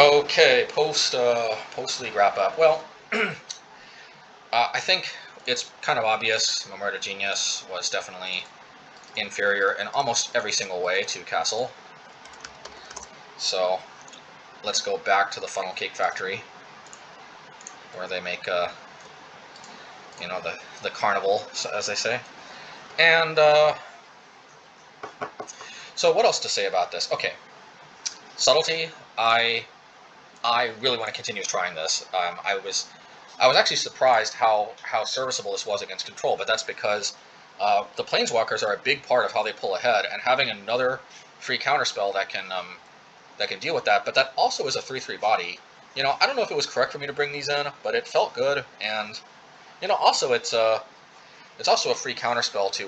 Okay, post-league wrap-up. Well, I think it's kind of obvious Murder Genius was definitely inferior in almost every single way to Castle. So let's go back to the Funnel Cake Factory, where they make, you know, the carnival, as they say. And so what else to say about this? Okay, Subtlety. I really want to continue trying this. I was actually surprised how serviceable this was against control, but that's because the Planeswalkers are a big part of how they pull ahead, and having another free counterspell that can deal with that. But that also is a 3/3 body. You know, I don't know if it was correct for me to bring these in, but it felt good, and you know, also it's also a free counterspell to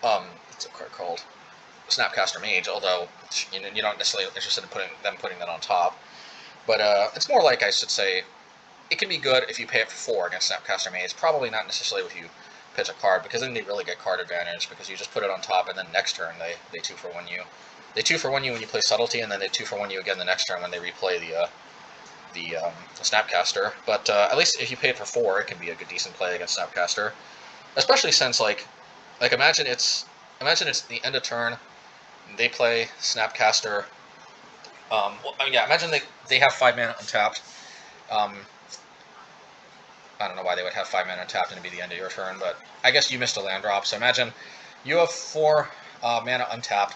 what's a card called? Snapcaster Mage, although you're not necessarily interested in putting that on top. But it's more like, I should say, it can be good if you pay it for 4 against Snapcaster Mage. Probably not necessarily if you pitch a card, because then they really get card advantage, because you just put it on top, and then next turn they 2-for-1 you. They 2-for-1 you when you play Subtlety, and then they 2-for-1 you again the next turn when they replay the Snapcaster. But at least if you pay it for 4, it can be a good decent play against Snapcaster. Especially since, like imagine it's the end of turn, they play Snapcaster. Yeah, imagine they have 5 mana untapped. I don't know why they would have 5 mana untapped and it'd be the end of your turn, but I guess you missed a land drop. So imagine you have 4 mana untapped,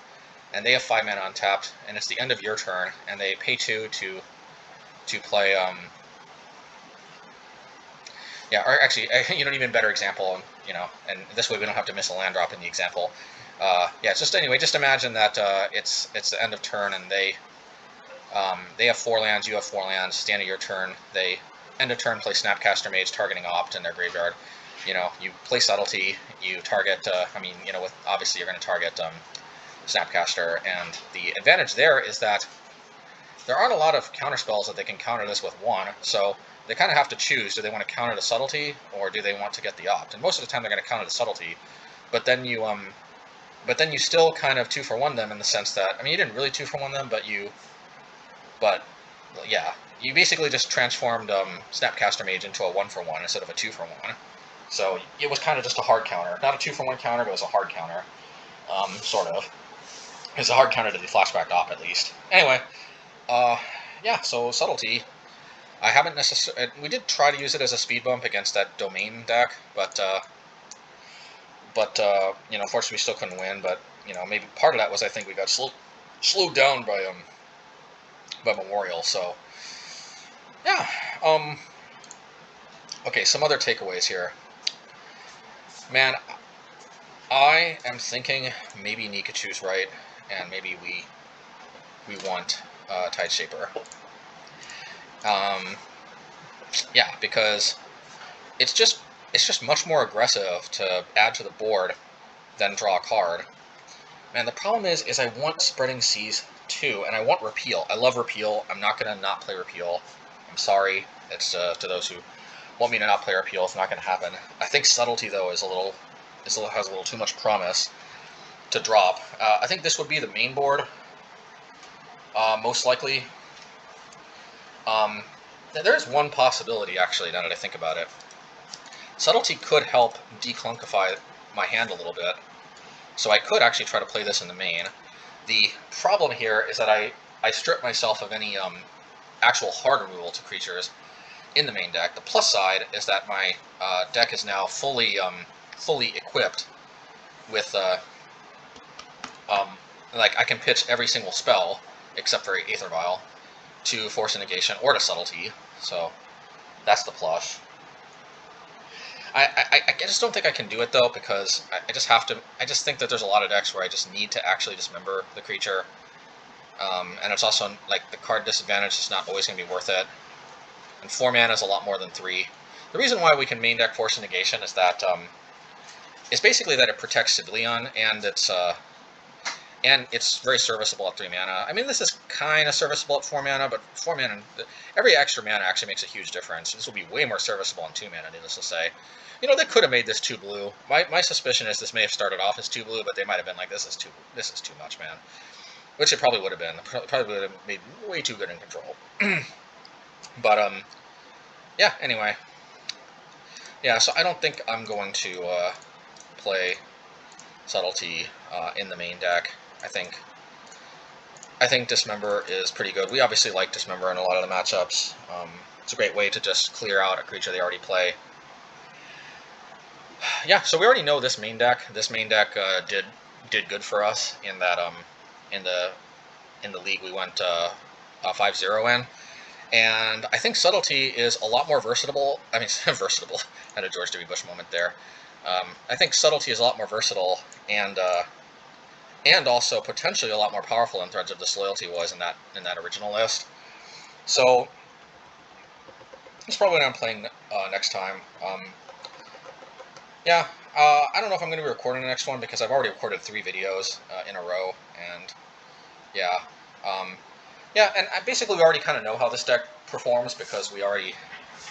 and they have 5 mana untapped, and it's the end of your turn, and they pay 2 to play. Yeah, or actually, you know, an even better example, you know, and this way we don't have to miss a land drop in the example. Yeah, just imagine that it's the end of turn, and they have 4 lands, you have 4 lands. Stand of your turn, they end of turn play Snapcaster Mage, targeting Opt in their graveyard. You know, you play Subtlety, you target. I mean, you know, obviously you're going to target Snapcaster, and the advantage there is that there aren't a lot of counterspells that they can counter this with 1. So they kind of have to choose: do they want to counter the Subtlety, or do they want to get the Opt? And most of the time they're going to counter the Subtlety, but then you still kind of 2-for-1 them, in the sense that, I mean, you didn't really 2-for-1 them, but yeah, you basically just transformed Snapcaster Mage into a 1-for-1 instead of a 2-for-1. So it was kind of just a hard counter, not a 2-for-1 counter, but it was a hard counter, sort of. It's a hard counter to the flashback Op, at least. Anyway, yeah. So Subtlety, I haven't necessarily. We did try to use it as a speed bump against that Domain deck, but you know, unfortunately we still couldn't win. But you know, maybe part of that was, I think we got slowed down by Memorial. So yeah. Okay, some other takeaways here. Man, I am thinking maybe Nikachu's right, and maybe we want Tide Shaper. Yeah, because it's just much more aggressive to add to the board than draw a card. Man, the problem is I want Spreading Seas too, and I want Repeal. I love Repeal. I'm not gonna not play Repeal. I'm sorry. It's to those who want me to not play Repeal. It's not gonna happen. I think Subtlety, though, has a little too much promise to drop. I think this would be the main board, most likely. There is one possibility, actually, now that I think about it. Subtlety could help declunkify my hand a little bit, so I could actually try to play this in the main. The problem here is that I strip myself of any actual hard removal to creatures in the main deck. The plus side is that my deck is now fully equipped with like, I can pitch every single spell except for Aether Vial to force a negation or to Subtlety, so that's the plus. I just don't think I can do it, though, because I just have to. I just think that there's a lot of decks where I just need to actually dismember the creature, and it's also, like, the card disadvantage is not always going to be worth it. And 4 mana is a lot more than 3. The reason why we can main deck force a negation is that it's basically that it protects Svyelun, and it's very serviceable at 3 mana. I mean, this is kind of serviceable at 4 mana, but 4 mana, every extra mana actually makes a huge difference. This will be way more serviceable on 2 mana, needless to say. You know, they could have made this 2 blue. My suspicion is this may have started off as 2 blue, but they might have been like, this is too much, man. which it probably would have been. Probably would have made way too good in control. But yeah. Anyway, yeah. So I don't think I'm going to play Subtlety in the main deck. I think Dismember is pretty good. We obviously like Dismember in a lot of the matchups. It's a great way to just clear out a creature they already play. Yeah, so we already know this main deck. This main deck did good for us in that in the league we went 5-0 in, and I think Subtlety is a lot more versatile. I mean, versatile. I had a George W. Bush moment there. I think Subtlety is a lot more versatile and also potentially a lot more powerful than Threads of Disloyalty was in that original list. So that's probably what I'm playing next time. Yeah, I don't know if I'm going to be recording the next one because I've already recorded 3 videos in a row, and yeah, yeah, and basically we already kind of know how this deck performs because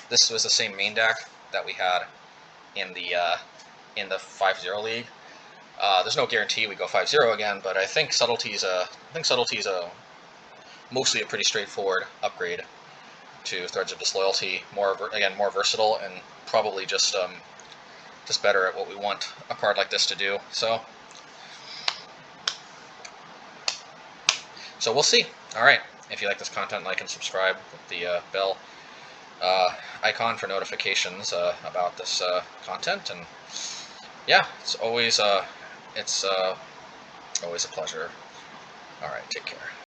this was the same main deck that we had in the 5-0 league. There's no guarantee we go 5-0 again, but I think Subtlety's mostly a pretty straightforward upgrade to Threads of Disloyalty. More versatile and probably just better at what we want a card like this to do. So we'll see. All right. If you like this content, like and subscribe with the bell icon for notifications about this content. And yeah, it's always a pleasure. All right. Take care.